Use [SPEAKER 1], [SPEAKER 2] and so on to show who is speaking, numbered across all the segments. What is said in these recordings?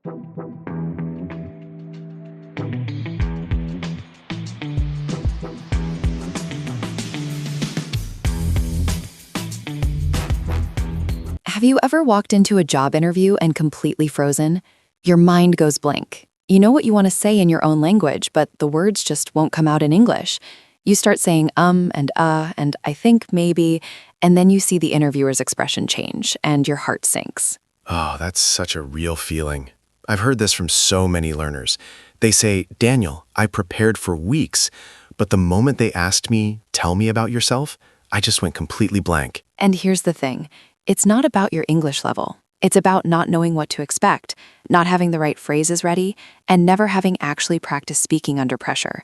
[SPEAKER 1] Have you ever walked into a job interview and completely frozen? Your mind goes blank. You know what you want to say in your own language, but the words just won't come out in English. You start saying and I think maybe, and then you see the interviewer's expression change and your heart sinks.
[SPEAKER 2] Oh, that's such a real feeling. I've heard this from so many learners. They say, Daniel, I prepared for weeks, but the moment they asked me, tell me about yourself, I just went completely blank.
[SPEAKER 1] And here's the thing. It's not about your English level. It's about not knowing what to expect, not having the right phrases ready, and never having actually practiced speaking under pressure.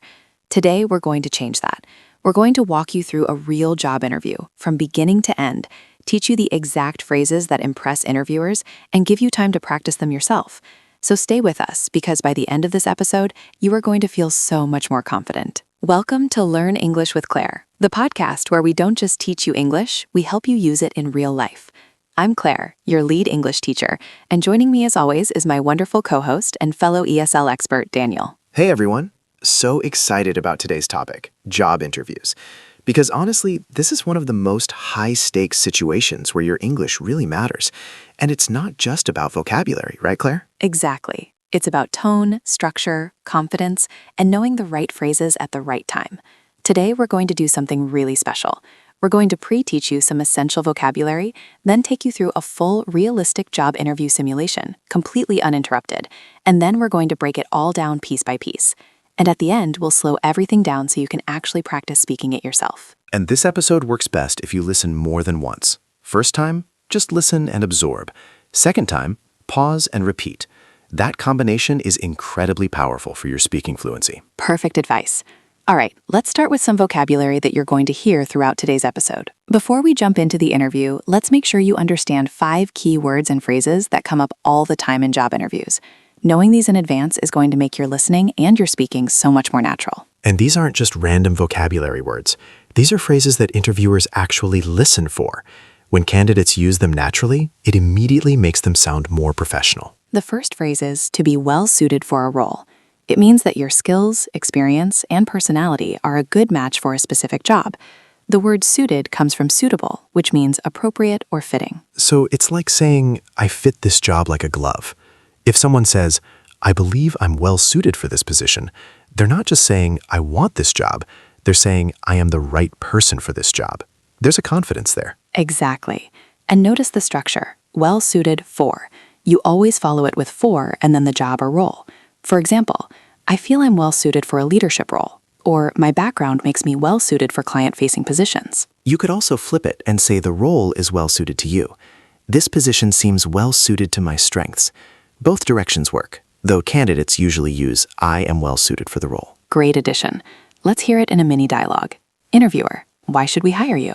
[SPEAKER 1] Today, we're going to change that. We're going to walk you through a real job interview, from beginning to end, teach you the exact phrases that impress interviewers, and give you time to practice them yourself. So stay with us, because by the end of this episode, you are going to feel so much more confident. Welcome to Learn English with Claire, the podcast where we don't just teach you English, we help you use it in real life. I'm Claire, your lead English teacher, and joining me as always is my wonderful co-host and fellow ESL expert, Daniel.
[SPEAKER 2] Hey everyone. So excited about today's topic, job interviews. Because honestly, this is one of the most high-stakes situations where your English really matters. And it's not just about vocabulary, right, Claire?
[SPEAKER 1] Exactly. It's about tone, structure, confidence, and knowing the right phrases at the right time. Today, we're going to do something really special. We're going to pre-teach you some essential vocabulary, then take you through a full, realistic job interview simulation, completely uninterrupted. And then we're going to break it all down piece by piece. And at the end, we'll slow everything down so you can actually practice speaking it yourself.
[SPEAKER 2] And this episode works best if you listen more than once. First time, just listen and absorb. Second time, pause and repeat. That combination is incredibly powerful for your speaking fluency.
[SPEAKER 1] Perfect advice. All right, let's start with some vocabulary that you're going to hear throughout today's episode. Before we jump into the interview, let's make sure you understand 5 key words and phrases that come up all the time in job interviews. Knowing these in advance is going to make your listening and your speaking so much more natural.
[SPEAKER 2] And these aren't just random vocabulary words. These are phrases that interviewers actually listen for. When candidates use them naturally, it immediately makes them sound more professional.
[SPEAKER 1] The first phrase is to be well suited for a role. It means that your skills, experience, and personality are a good match for a specific job. The word suited comes from suitable, which means appropriate or fitting.
[SPEAKER 2] So it's like saying, I fit this job like a glove. If someone says, I believe I'm well suited for this position, they're not just saying, I want this job. They're saying, I am the right person for this job. There's a confidence there.
[SPEAKER 1] Exactly. And notice the structure, well suited for. You always follow it with for and then the job or role. For example, I feel I'm well suited for a leadership role, or my background makes me well suited for client-facing positions.
[SPEAKER 2] You could also flip it and say the role is well suited to you. This position seems well suited to my strengths. Both directions work, though candidates usually use I am well suited for the role.
[SPEAKER 1] Great addition. Let's hear it in a mini dialogue. Interviewer, why should we hire you?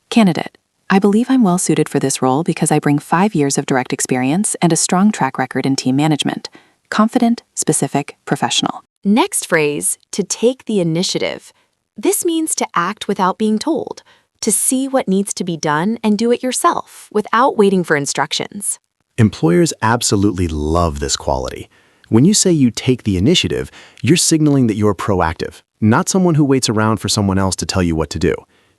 [SPEAKER 1] Candidate, I believe I'm well suited for this role because I bring 5 years of direct experience and a strong track record in team management. Confident, specific, professional.
[SPEAKER 3] Next phrase, to take the initiative. This means to act without being told, to see what needs to be done and do it yourself without waiting for instructions.
[SPEAKER 2] Employers absolutely love this quality. When you say you take the initiative, you're signaling that you're proactive, not someone who waits around for someone else to tell you what to do.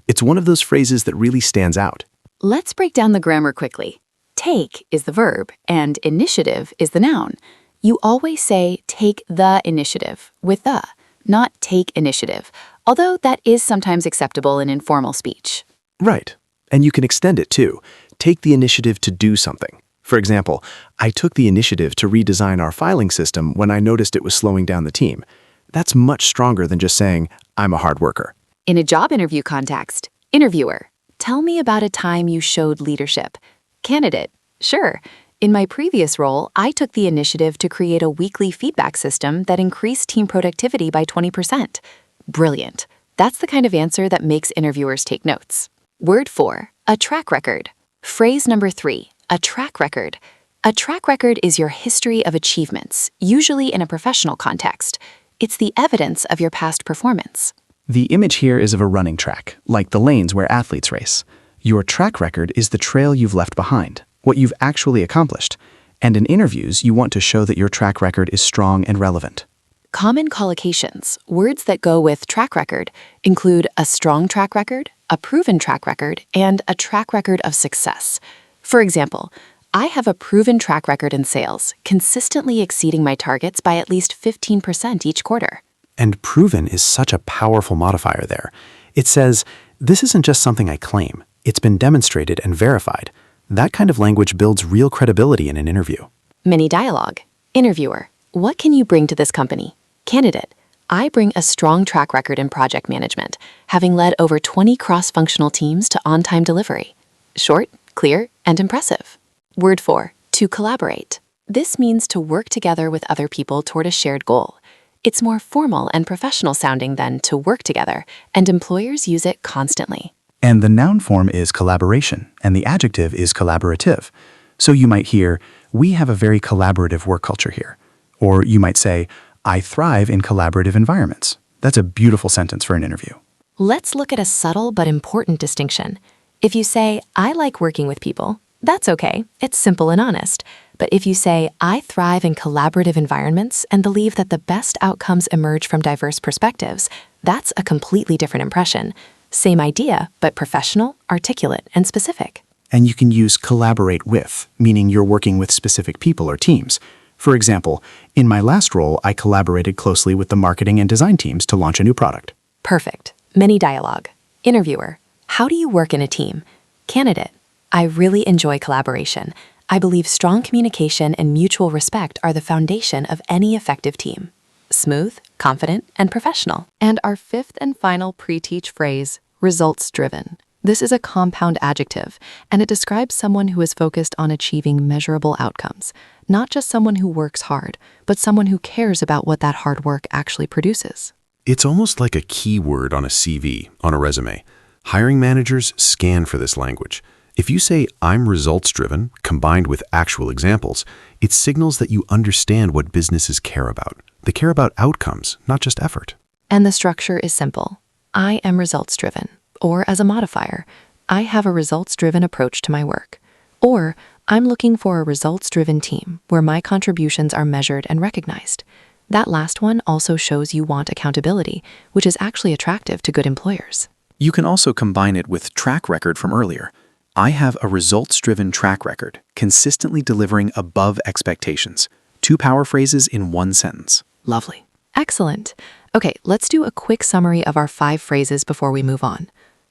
[SPEAKER 2] It's one of those phrases that really stands out.
[SPEAKER 3] Let's break down the grammar quickly. Take is the verb, and initiative is the noun. You always say take the initiative with the, not take initiative, although that is sometimes acceptable in informal speech.
[SPEAKER 2] Right. And you can extend it too. Take the initiative to do something. For example, I took the initiative to redesign our filing system when I noticed it was slowing down the team. That's much stronger than just saying, I'm a hard worker.
[SPEAKER 3] In a job interview context, interviewer, tell me about a time you showed leadership. Candidate, sure. In my previous role, I took the initiative to create a weekly feedback system that increased team productivity by 20%. Brilliant. That's the kind of answer that makes interviewers take notes. Word 4, a track record. Phrase number 3, a track record. A track record is your history of achievements, usually in a professional context. It's the evidence of your past performance.
[SPEAKER 4] The image here is of a running track, like the lanes where athletes race. Your track record is the trail you've left behind, what you've actually accomplished. And in interviews, you want to show that your track record is strong and relevant.
[SPEAKER 3] Common collocations, words that go with track record, include a strong track record, a proven track record, and a track record of success. For example, I have a proven track record in sales, consistently exceeding my targets by at least 15% each quarter.
[SPEAKER 2] And proven is such a powerful modifier there. It says, this isn't just something I claim. It's been demonstrated and verified. That kind of language builds real credibility in an interview.
[SPEAKER 3] Mini dialogue. Interviewer, what can you bring to this company? Candidate, I bring a strong track record in project management, having led over 20 cross-functional teams to on-time delivery. Short, clear, and impressive. Word 4, to collaborate. This means to work together with other people toward a shared goal. It's more formal and professional sounding than to work together, and employers use it constantly.
[SPEAKER 4] And the noun form is collaboration, and the adjective is collaborative. So you might hear, we have a very collaborative work culture here. Or you might say, I thrive in collaborative environments. That's a beautiful sentence for an interview.
[SPEAKER 3] Let's look at a subtle but important distinction. If you say, I like working with people, that's okay. It's simple and honest. But if you say, I thrive in collaborative environments and believe that the best outcomes emerge from diverse perspectives, that's a completely different impression. Same idea, but professional, articulate, and specific.
[SPEAKER 4] And you can use collaborate with, meaning you're working with specific people or teams. For example, in my last role, I collaborated closely with the marketing and design teams to launch a new product.
[SPEAKER 3] Perfect. Mini dialogue. Interviewer, how do you work in a team? Candidate, I really enjoy collaboration. I believe strong communication and mutual respect are the foundation of any effective team. Smooth, confident, and professional. And our fifth and final pre-teach phrase, results-driven. This is a compound adjective, and it describes someone who is focused on achieving measurable outcomes. Not just someone who works hard, but someone who cares about what that hard work actually produces.
[SPEAKER 5] It's almost like a keyword on a CV, on a resume. Hiring managers scan for this language. If you say, I'm results-driven, combined with actual examples, it signals that you understand what businesses care about. They care about outcomes, not just effort.
[SPEAKER 3] And the structure is simple. I am results-driven. Or as a modifier, I have a results-driven approach to my work. Or I'm looking for a results-driven team where my contributions are measured and recognized. That last one also shows you want accountability, which is actually attractive to good employers.
[SPEAKER 4] You can also combine it with track record from earlier. I have a results-driven track record, consistently delivering above expectations. 2 power phrases in 1 sentence.
[SPEAKER 3] Lovely. Excellent. Okay, let's do a quick summary of our 5 phrases before we move on.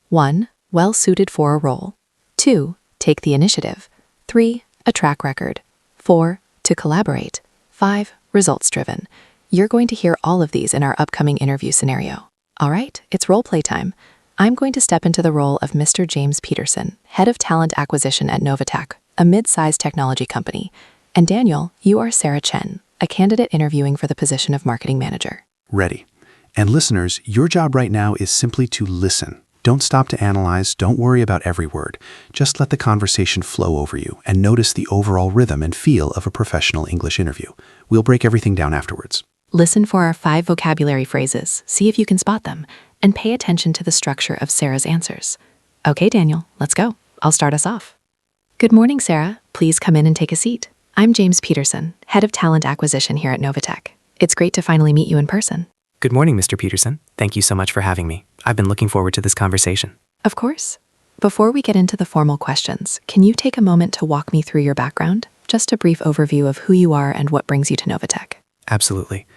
[SPEAKER 3] 1, well suited for a role. 2, take the initiative. 3, a track record. 4, to collaborate. 5, results-driven. You're going to hear all of these in our upcoming interview scenario. All right, it's role play time. I'm going to step into the role of Mr. James Peterson, Head of Talent Acquisition at Novatech, a mid-sized technology company. And Daniel, you are Sarah Chen, a candidate interviewing for the position of Marketing Manager.
[SPEAKER 2] Ready. And listeners, your job right now is simply to listen. Don't stop to analyze, don't worry about every word. Just let the conversation flow over you and notice the overall rhythm and feel of a professional English interview. We'll break everything down afterwards.
[SPEAKER 3] Listen for our 5 vocabulary phrases, see if you can spot them, and pay attention to the structure of Sarah's answers. Okay, Daniel, let's go. I'll start us off. Good morning, Sarah. Please come in and take a seat. I'm James Peterson, Head of Talent Acquisition here at Novatech. It's great to finally meet you in person.
[SPEAKER 6] Good morning, Mr. Peterson. Thank you so much for having me. I've been looking forward to this conversation.
[SPEAKER 3] Of course. Before we get into the formal questions, can you take a moment to walk me through your background? Just a brief overview of who you are and what brings you to Novatech.
[SPEAKER 6] Absolutely.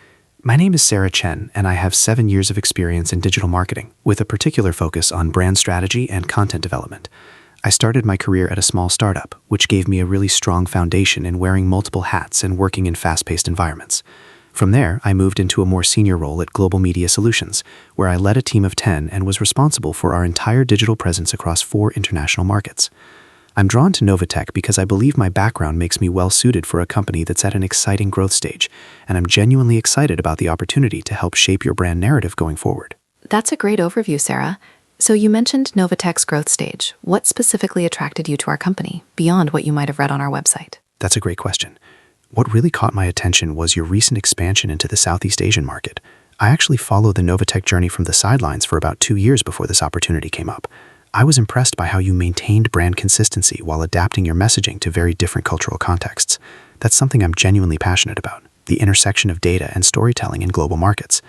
[SPEAKER 6] My name is Sarah Chen, and I have 7 years of experience in digital marketing, with a particular focus on brand strategy and content development. I started my career at a small startup, which gave me a really strong foundation in wearing multiple hats and working in fast-paced environments. From there, I moved into a more senior role at Global Media Solutions, where I led a team of 10 and was responsible for our entire digital presence across 4 international markets. I'm drawn to Novatech because I believe my background makes me well-suited for a company that's at an exciting growth stage, and I'm genuinely excited about the opportunity to help shape your brand narrative going forward.
[SPEAKER 3] That's a great overview, Sarah. So you mentioned Novatech's growth stage. What specifically attracted you to our company, beyond what you might have read on our website?
[SPEAKER 6] That's a great question. What really caught my attention was your recent expansion into the Southeast Asian market. I actually followed the Novatech journey from the sidelines for about 2 years before this opportunity came up. I was impressed by how you maintained brand consistency while adapting your messaging to very different cultural contexts. That's something I'm genuinely passionate about, the intersection of data and storytelling in global markets.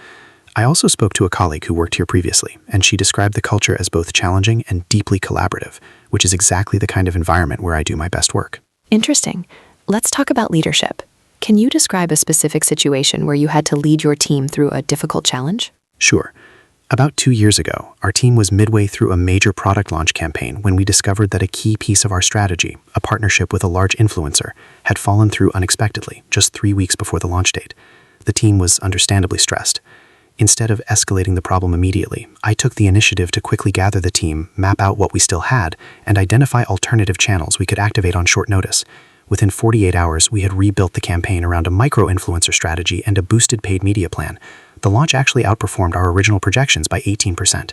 [SPEAKER 6] I also spoke to a colleague who worked here previously, and she described the culture as both challenging and deeply collaborative, which is exactly the kind of environment where I do my best work.
[SPEAKER 3] Interesting. Let's talk about leadership. Can you describe a specific situation where you had to lead your team through a difficult challenge?
[SPEAKER 6] Sure. About 2 years ago, our team was midway through a major product launch campaign when we discovered that a key piece of our strategy, a partnership with a large influencer, had fallen through unexpectedly just 3 weeks before the launch date. The team was understandably stressed. Instead of escalating the problem immediately, I took the initiative to quickly gather the team, map out what we still had, and identify alternative channels we could activate on short notice. Within 48 hours, we had rebuilt the campaign around a micro-influencer strategy and a boosted paid media plan. The launch actually outperformed our original projections by 18%.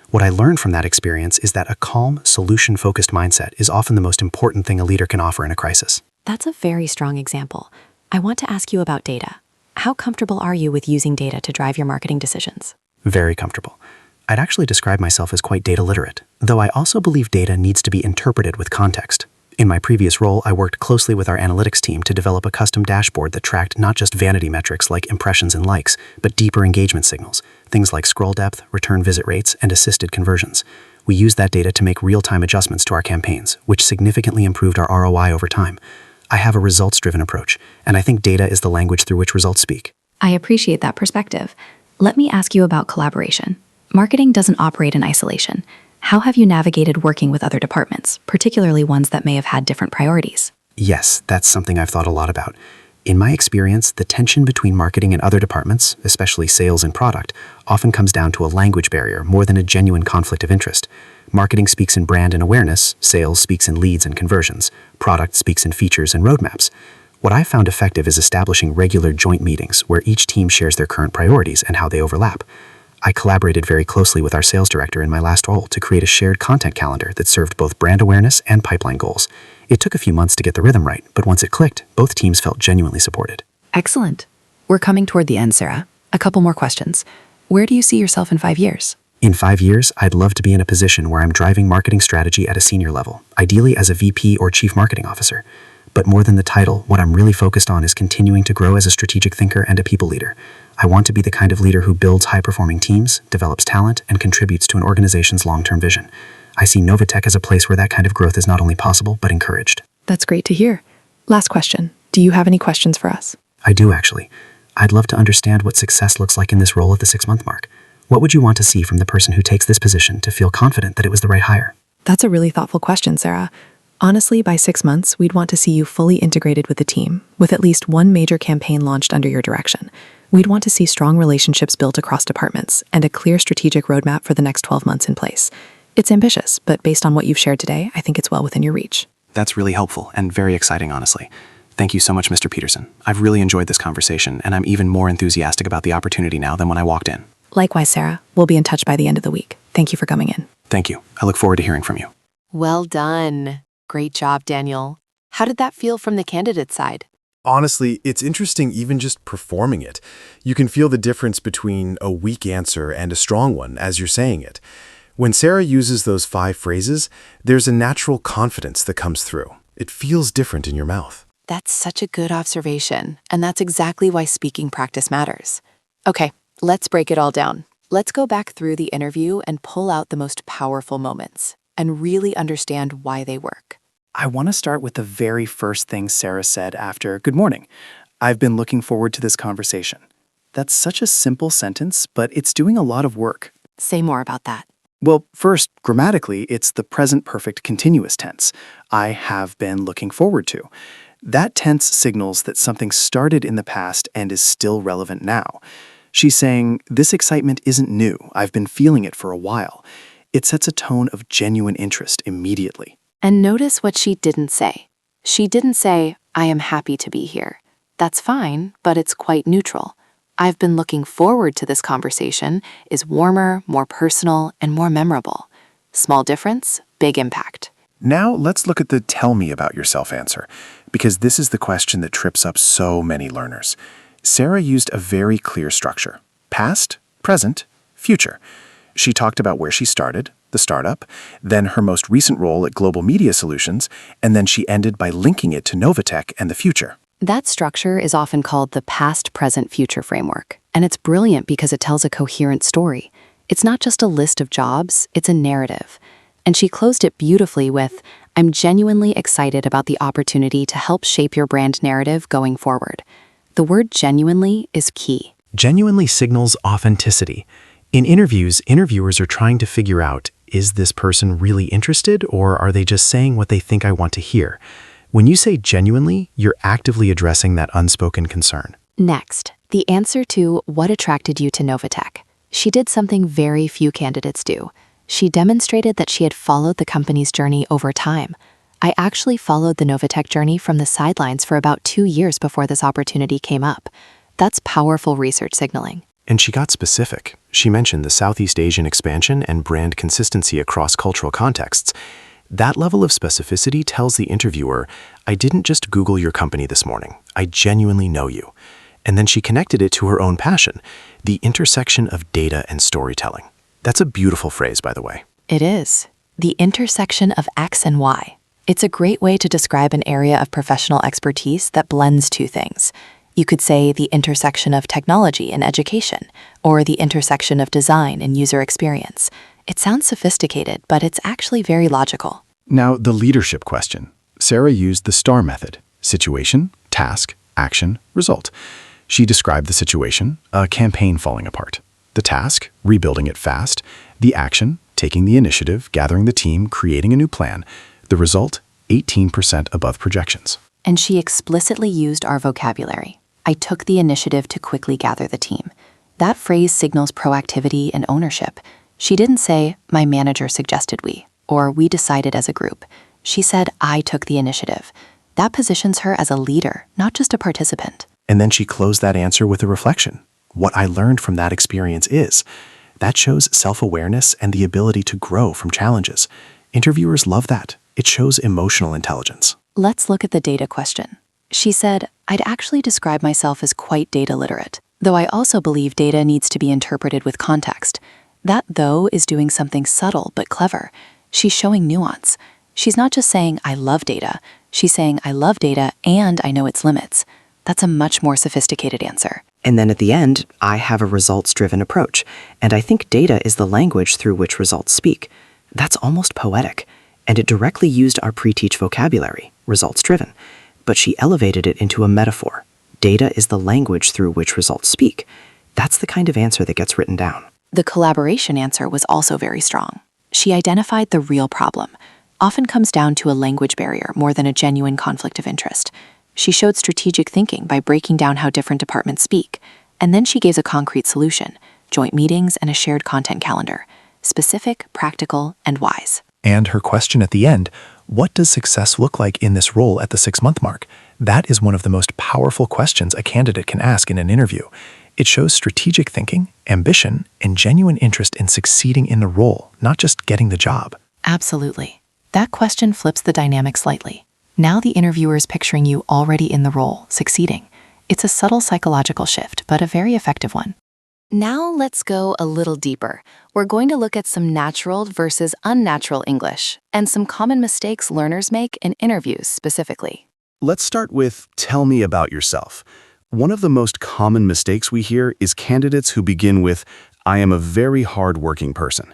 [SPEAKER 6] What I learned from that experience is that a calm, solution-focused mindset is often the most important thing a leader can offer in a crisis.
[SPEAKER 3] That's a very strong example. I want to ask you about data. How comfortable are you with using data to drive your marketing decisions?
[SPEAKER 6] Very comfortable. I'd actually describe myself as quite data literate, though I also believe data needs to be interpreted with context. In my previous role, I worked closely with our analytics team to develop a custom dashboard that tracked not just vanity metrics like impressions and likes, but deeper engagement signals, things like scroll depth, return visit rates, and assisted conversions. We used that data to make real-time adjustments to our campaigns, which significantly improved our ROI over time. I have a results-driven approach, and I think data is the language through which results speak.
[SPEAKER 3] I appreciate that perspective. Let me ask you about collaboration. Marketing doesn't operate in isolation. How have you navigated working with other departments, particularly ones that may have had different priorities?
[SPEAKER 6] Yes, that's something I've thought a lot about. In my experience, the tension between marketing and other departments, especially sales and product, often comes down to a language barrier more than a genuine conflict of interest. Marketing speaks in brand and awareness, sales speaks in leads and conversions, product speaks in features and roadmaps. What I found effective is establishing regular joint meetings where each team shares their current priorities and how they overlap. I collaborated very closely with our sales director in my last role to create a shared content calendar that served both brand awareness and pipeline goals. It took a few months to get the rhythm right, but once it clicked, both teams felt genuinely supported.
[SPEAKER 3] Excellent. We're coming toward the end, Sarah. A couple more questions. Where do you see yourself in 5 years?
[SPEAKER 6] In 5 years, I'd love to be in a position where I'm driving marketing strategy at a senior level, ideally as a VP or Chief Marketing Officer. But more than the title, what I'm really focused on is continuing to grow as a strategic thinker and a people leader. I want to be the kind of leader who builds high-performing teams, develops talent, and contributes to an organization's long-term vision. I see Novatech as a place where that kind of growth is not only possible, but encouraged.
[SPEAKER 1] That's great to hear. Last question. Do you have any questions for us?
[SPEAKER 6] I do, actually. I'd love to understand what success looks like in this role at the 6-month mark. What would you want to see from the person who takes this position to feel confident that it was the right hire?
[SPEAKER 1] That's a really thoughtful question, Sarah. Honestly, by 6 months, we'd want to see you fully integrated with the team, with at least one major campaign launched under your direction. We'd want to see strong relationships built across departments and a clear strategic roadmap for the next 12 months in place. It's ambitious, but based on what you've shared today, I think it's well within your reach.
[SPEAKER 6] That's really helpful and very exciting, honestly. Thank you so much, Mr. Peterson. I've really enjoyed this conversation, and I'm even more enthusiastic about the opportunity now than when I walked in.
[SPEAKER 1] Likewise, Sarah. We'll be in touch by the end of the week. Thank you for coming in.
[SPEAKER 6] Thank you. I look forward to hearing from you.
[SPEAKER 3] Well done. Great job, Daniel. How did that feel from the candidate side?
[SPEAKER 2] Honestly, it's interesting even just performing it. You can feel the difference between a weak answer and a strong one as you're saying it. When Sarah uses those 5 phrases, there's a natural confidence that comes through. It feels different in your mouth.
[SPEAKER 3] That's such a good observation, and that's exactly why speaking practice matters. Okay, let's break it all down. Let's go back through the interview and pull out the most powerful moments and really understand why they work.
[SPEAKER 6] I want to start with the very first thing Sarah said after "Good morning. I've been looking forward to this conversation." That's such a simple sentence, but it's doing a lot of work.
[SPEAKER 3] Say more about that.
[SPEAKER 6] Well, first, grammatically, it's the present perfect continuous tense. I have been looking forward to. That tense signals that something started in the past and is still relevant now. She's saying, this excitement isn't new. I've been feeling it for a while. It sets a tone of genuine interest immediately.
[SPEAKER 3] And notice what she didn't say. She didn't say, I am happy to be here. That's fine, but it's quite neutral. I've been looking forward to this conversation is warmer, more personal, and more memorable. Small difference, big impact.
[SPEAKER 5] Now let's look at the tell me about yourself answer, because this is the question that trips up so many learners. Sarah used a very clear structure: past, present, future. She talked about where she started,
[SPEAKER 2] the startup, then her most recent role at Global Media Solutions, and then she ended by linking it to Novatech and the future.
[SPEAKER 3] That structure is often called the past, present, future framework, and it's brilliant because it tells a coherent story. It's not just a list of jobs, it's a narrative. And she closed it beautifully with, "I'm genuinely excited about the opportunity to help shape your brand narrative going forward." The word genuinely is key.
[SPEAKER 2] Genuinely signals authenticity. In interviews, interviewers are trying to figure out, is this person really interested, or are they just saying what they think I want to hear? When you say genuinely, you're actively addressing that unspoken concern.
[SPEAKER 3] Next, the answer to what attracted you to Novatech. She did something very few candidates do. She demonstrated that she had followed the company's journey over time. I actually followed the Novatech journey from the sidelines for about 2 years before this opportunity came up. That's powerful research signaling.
[SPEAKER 2] And she got specific. She mentioned the Southeast Asian expansion and brand consistency across cultural contexts. That level of specificity tells the interviewer, I didn't just Google your company this morning. I genuinely know you. And then she connected it to her own passion, the intersection of data and storytelling. That's a beautiful phrase, by the way.
[SPEAKER 1] It is. The intersection of X and Y. It's a great way to describe an area of professional expertise that blends two things. You could say the intersection of technology and education, or the intersection of design and user experience. It sounds sophisticated, but it's actually very logical.
[SPEAKER 4] Now, the leadership question. Sarah used the STAR method: situation, task, action, result. She described the situation, a campaign falling apart. The task, rebuilding it fast. The action, taking the initiative, gathering the team, creating a new plan. The result, 18% above projections.
[SPEAKER 1] And she explicitly used our vocabulary. I took the initiative to quickly gather the team. That phrase signals proactivity and ownership. She didn't say, my manager suggested we, or we decided as a group. She said, I took the initiative. That positions her as a leader, not just a participant.
[SPEAKER 2] And then she closed that answer with a reflection. What I learned from that experience is, that shows self-awareness and the ability to grow from challenges. Interviewers love that. It shows emotional intelligence.
[SPEAKER 1] Let's look at the data question. She said, I'd actually describe myself as quite data literate, though I also believe data needs to be interpreted with context. That, though, is doing something subtle but clever. She's showing nuance. She's not just saying, I love data. She's saying, I love data and I know its limits. That's a much more sophisticated answer.
[SPEAKER 7] And then at the end, I have a results-driven approach, and I think data is the language through which results speak. That's almost poetic, and it directly used our pre-teach vocabulary, results-driven, but she elevated it into a metaphor. Data is the language through which results speak. That's the kind of answer that gets written down.
[SPEAKER 1] The collaboration answer was also very strong. She identified the real problem. Often comes down to a language barrier more than a genuine conflict of interest. She showed strategic thinking by breaking down how different departments speak, and then she gave a concrete solution, joint meetings and a shared content calendar, specific, practical, and wise.
[SPEAKER 2] And her question at the end, what does success look like in this role at the 6-month mark? That is one of the most powerful questions a candidate can ask in an interview. It shows strategic thinking, ambition, and genuine interest in succeeding in the role, not just getting the job.
[SPEAKER 1] Absolutely. That question flips the dynamic slightly. Now the interviewer is picturing you already in the role, succeeding. It's a subtle psychological shift, but a very effective one. Now let's go a little deeper. We're going to look at some natural versus unnatural English and some common mistakes learners make in interviews specifically.
[SPEAKER 5] Let's start with tell me about yourself. One of the most common mistakes we hear is candidates who begin with, I am a very hard-working person.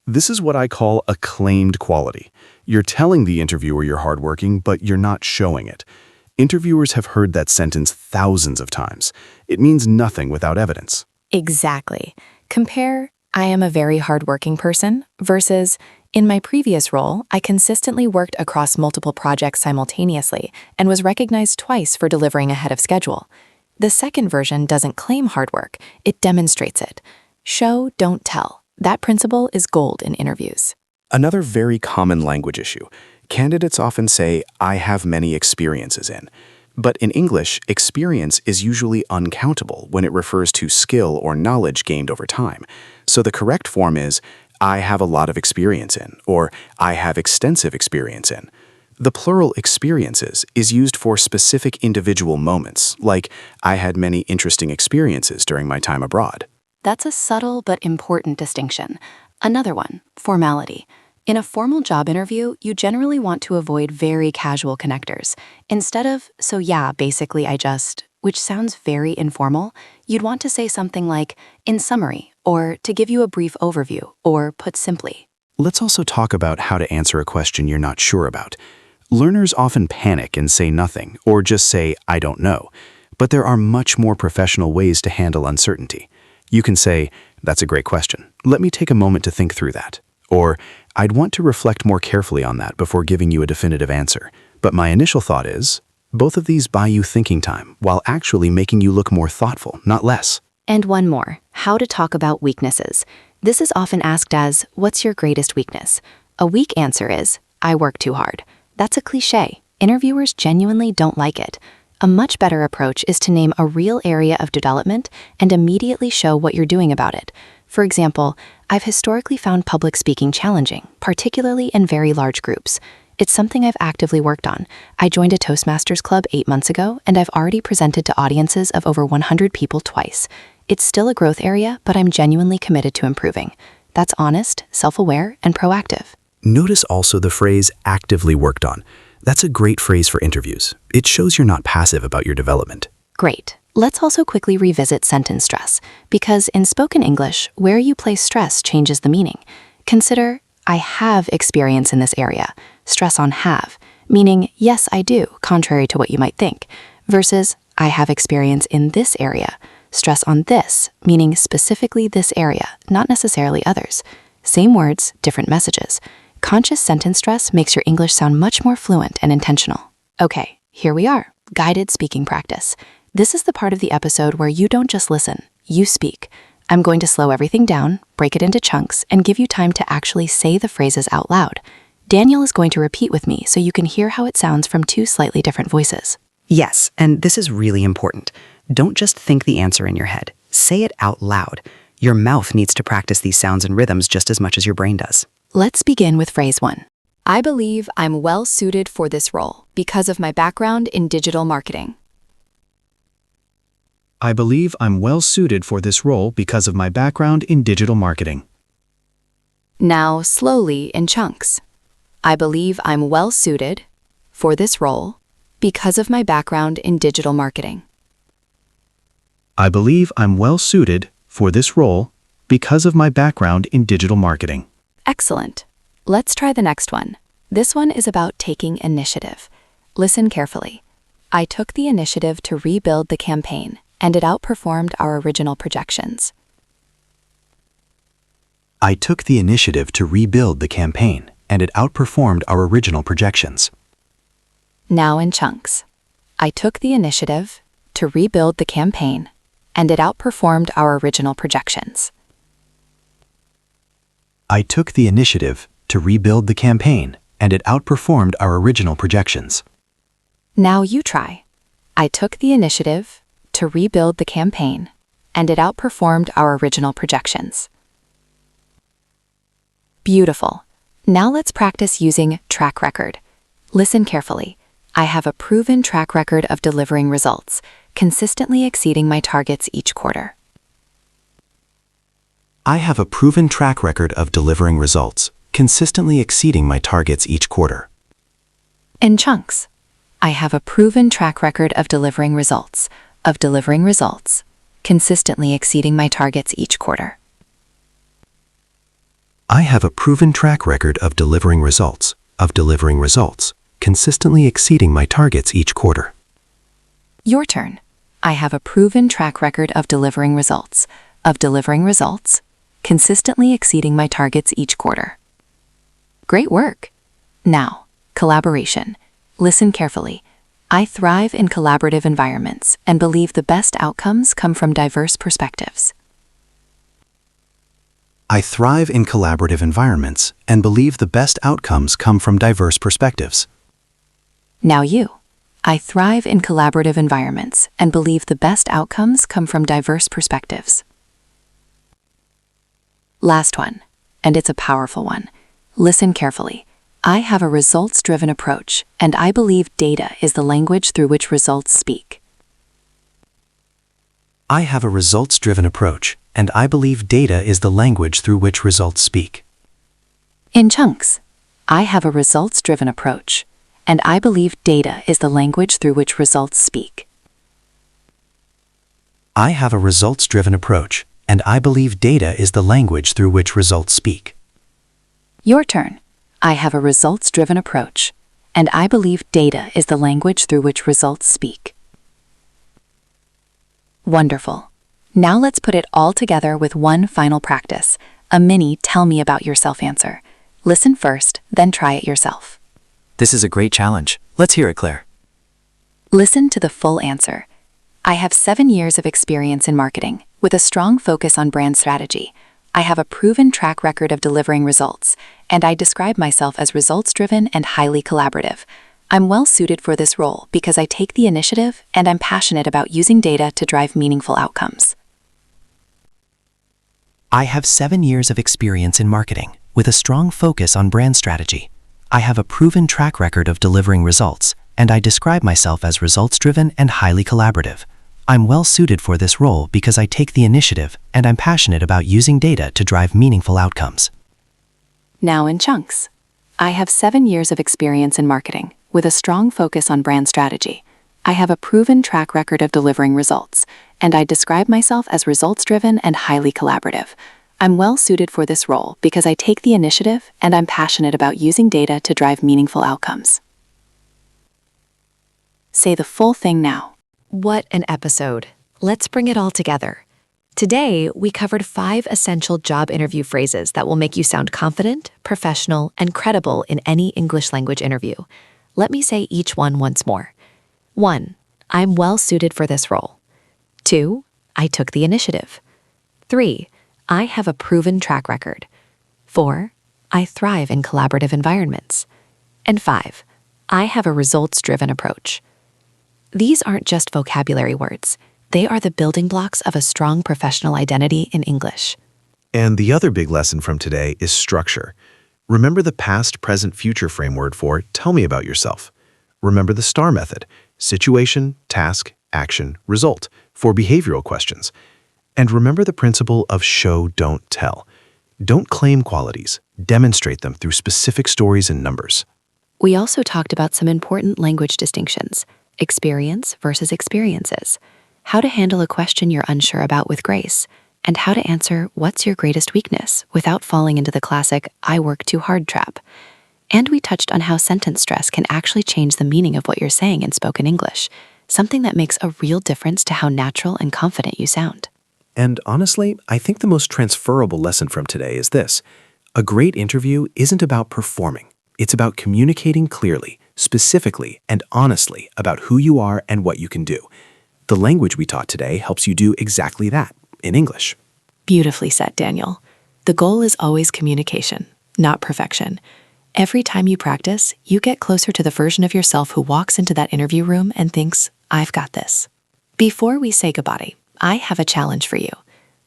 [SPEAKER 5] This is what I call a claimed quality. You're telling the interviewer you're hardworking, but you're not showing it. Interviewers have heard that sentence thousands of times. It means nothing without evidence.
[SPEAKER 1] Exactly. Compare, I am a very hardworking person versus, in my previous role, I consistently worked across multiple projects simultaneously and was recognized twice for delivering ahead of schedule. The second version doesn't claim hard work, it demonstrates it. Show, don't tell. That principle is gold in interviews.
[SPEAKER 4] Another very common language issue. Candidates often say, I have many experiences in. But in English, experience is usually uncountable when it refers to skill or knowledge gained over time. So the correct form is, I have a lot of experience in, or I have extensive experience in. The plural experiences is used for specific individual moments, like I had many interesting experiences during my time abroad.
[SPEAKER 1] That's a subtle but important distinction.
[SPEAKER 3] Another one, formality. In a formal job interview, you generally want to avoid very casual connectors. Instead of, so yeah, basically I just, which sounds very informal, you'd want to say something like, in summary, or to give you a brief overview, or put simply.
[SPEAKER 4] Let's also talk about how to answer a question you're not sure about. Learners often panic and say nothing, or just say, I don't know. But there are much more professional ways to handle uncertainty. You can say, that's a great question. Let me take a moment to think through that. Or, I'd want to reflect more carefully on that before giving you a definitive answer. But my initial thought is, both of these buy you thinking time while actually making you look more thoughtful, not less.
[SPEAKER 3] And one more, how to talk about weaknesses. This is often asked as, what's your greatest weakness? A weak answer is, I work too hard. That's a cliche. Interviewers genuinely don't like it. A much better approach is to name a real area of development and immediately show what you're doing about it. For example, I've historically found public speaking challenging, particularly in very large groups. It's something I've actively worked on. I joined a Toastmasters club 8 months ago, and I've already presented to audiences of over 100 people twice. It's still a growth area, but I'm genuinely committed to improving. That's honest, self-aware, and proactive.
[SPEAKER 4] Notice also the phrase actively worked on. That's a great phrase for interviews. It shows you're not passive about your development.
[SPEAKER 3] Great. Let's also quickly revisit sentence stress, because in spoken English, where you place stress changes the meaning. Consider, I have experience in this area. Stress on have, meaning yes, I do, contrary to what you might think, versus I have experience in this area. Stress on this, meaning specifically this area, not necessarily others. Same words, different messages. Conscious sentence stress makes your English sound much more fluent and intentional. Okay, here we are, guided speaking practice. This is the part of the episode where you don't just listen, you speak. I'm going to slow everything down, break it into chunks, and give you time to actually say the phrases out loud. Daniel is going to repeat with me so you can hear how it sounds from 2 slightly different voices.
[SPEAKER 7] Yes, and this is really important. Don't just think the answer in your head. Say it out loud. Your mouth needs to practice these sounds and rhythms just as much as your brain does.
[SPEAKER 3] Let's begin with phrase 1. I believe I'm well suited for this role because of my background in digital marketing.
[SPEAKER 4] I believe I'm well suited for this role because of my background in digital marketing.
[SPEAKER 3] Now, slowly in chunks. I believe I'm well suited for this role because of my background in digital marketing.
[SPEAKER 4] I believe I'm well suited for this role because of my background in digital marketing.
[SPEAKER 3] Excellent. Let's try the next one. This one is about taking initiative. Listen carefully. I took the initiative to rebuild the campaign, and it outperformed our original projections.
[SPEAKER 4] I took the initiative to rebuild the campaign, and it outperformed our original projections.
[SPEAKER 3] Now in chunks. I took the initiative to rebuild the campaign, and it outperformed our original projections.
[SPEAKER 4] I took the initiative to rebuild the campaign, and it outperformed our original projections.
[SPEAKER 3] Now you try. I took the initiative to rebuild the campaign, and it outperformed our original projections. Beautiful. Now let's practice using track record. Listen carefully. I have a proven track record of delivering results, consistently exceeding my targets each quarter.
[SPEAKER 2] I have a proven track record of delivering results, consistently exceeding my targets each quarter.
[SPEAKER 3] In chunks. I have a proven track record of delivering results, consistently exceeding my targets each quarter.
[SPEAKER 2] I have a proven track record of delivering results, consistently exceeding my targets each quarter.
[SPEAKER 3] Your turn. I have a proven track record of delivering results, consistently exceeding my targets each quarter. Great work. Now, collaboration. Listen carefully. I thrive in collaborative environments and believe the best outcomes come from diverse perspectives.
[SPEAKER 2] I thrive in collaborative environments and believe the best outcomes come from diverse perspectives.
[SPEAKER 3] Now you. I thrive in collaborative environments and believe the best outcomes come from diverse perspectives. Last one, and it's a powerful one. Listen carefully. I have a results-driven approach, and I believe data is the language through which results speak.
[SPEAKER 2] I have a results-driven approach,
[SPEAKER 4] and I believe data is the language through which results speak.
[SPEAKER 1] In chunks, I have a results-driven approach, and I believe data is the language through which results speak.
[SPEAKER 4] I have a results-driven approach, and I believe data is the language through which results speak.
[SPEAKER 1] Your turn. I have a results-driven approach, and I believe data is the language through which results speak. Wonderful. Now let's put it all together with one final practice, a mini tell me about yourself answer. Listen first, then try it yourself.
[SPEAKER 8] This is a great challenge. Let's hear it, Claire.
[SPEAKER 1] Listen to the full answer. I have 7 years of experience in marketing, with a strong focus on brand strategy. I have a proven track record of delivering results, and I describe myself as results-driven and highly collaborative. I'm well suited for this role because I take the initiative and I'm passionate about using data to drive meaningful outcomes.
[SPEAKER 7] I have 7 years of experience in marketing, with a strong focus on brand strategy. I have a proven track record of delivering results, and I describe myself as results-driven and highly collaborative. I'm well suited for this role because I take the initiative and I'm passionate about using data to drive meaningful outcomes.
[SPEAKER 1] Now in chunks. I have 7 years of experience in marketing, with a strong focus on brand strategy. I have a proven track record of delivering results, and I describe myself as results-driven and highly collaborative. I'm well suited for this role because I take the initiative and I'm passionate about using data to drive meaningful outcomes. Say the full thing now.
[SPEAKER 3] What an episode. Let's bring it all together. Today, we covered 5 essential job interview phrases that will make you sound confident, professional, and credible in any English language interview. Let me say each one once more. 1. I'm well suited for this role. 2. I took the initiative. 3. I have a proven track record. 4. I thrive in collaborative environments. And 5. I have a results-driven approach. These aren't just vocabulary words. They are the building blocks of a strong professional identity in English.
[SPEAKER 2] And the other big lesson from today is structure. Remember the past, present, future framework for tell me about yourself. Remember the STAR method, situation, task, action, result, for behavioral questions. And remember the principle of show, don't tell. Don't claim qualities, demonstrate them through specific stories and numbers.
[SPEAKER 1] We also talked about some important language distinctions: experience versus experiences, how to handle a question you're unsure about with grace, and how to answer what's your greatest weakness without falling into the classic I work too hard trap. And we touched on how sentence stress can actually change the meaning of what you're saying in spoken English, something that makes a real difference to how natural and confident you sound.
[SPEAKER 2] And honestly, I think the most transferable lesson from today is this. A great interview isn't about performing. It's about communicating clearly, specifically, and honestly about who you are and what you can do. The language we taught today helps you do exactly that in English.
[SPEAKER 1] Beautifully said, Daniel. The goal is always communication, not perfection. Every time you practice, you get closer to the version of yourself who walks into that interview room and thinks, I've got this. Before we say goodbye, I have a challenge for you.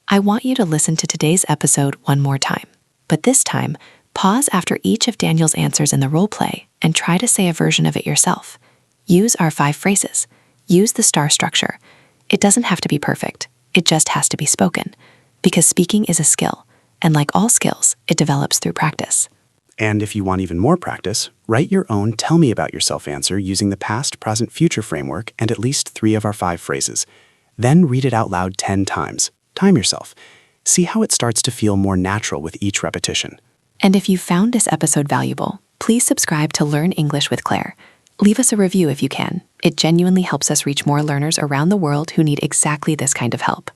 [SPEAKER 1] I want you to listen to today's episode one more time. But this time, pause after each of Daniel's answers in the role play and try to say a version of it yourself. Use our 5 phrases. Use the STAR structure. It doesn't have to be perfect. It just has to be spoken. Because speaking is a skill, and like all skills, it develops through practice.
[SPEAKER 4] And if you want even more practice, write your own tell me about yourself answer using the past, present, future framework and at least 3 of our 5 phrases. Then read it out loud 10 times. Time yourself. See how it starts to feel more natural with each repetition.
[SPEAKER 1] And if you found this episode valuable, please subscribe to Learn English with Claire. Leave us a review if you can. It genuinely helps us reach more learners around the world who need exactly this kind of help.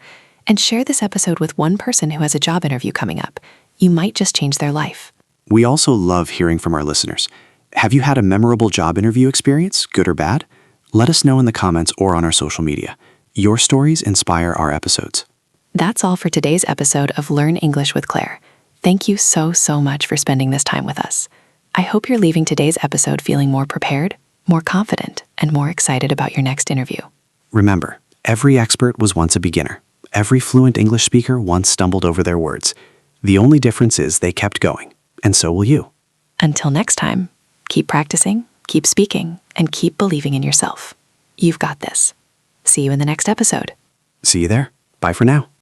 [SPEAKER 1] And share this episode with one person who has a job interview coming up. You might just change their life.
[SPEAKER 4] We also love hearing from our listeners. Have you had a memorable job interview experience, good or bad? Let us know in the comments or on our social media. Your stories inspire our episodes.
[SPEAKER 1] That's all for today's episode of Learn English with Claire. Thank you so much for spending this time with us. I hope you're leaving today's episode feeling more prepared, more confident, and more excited about your next interview.
[SPEAKER 4] Remember, every expert was once a beginner. Every fluent English speaker once stumbled over their words. The only difference is they kept going, and so will you.
[SPEAKER 1] Until next time, keep practicing, keep speaking, and keep believing in yourself. You've got this. See you in the next episode.
[SPEAKER 4] See you there. Bye for now.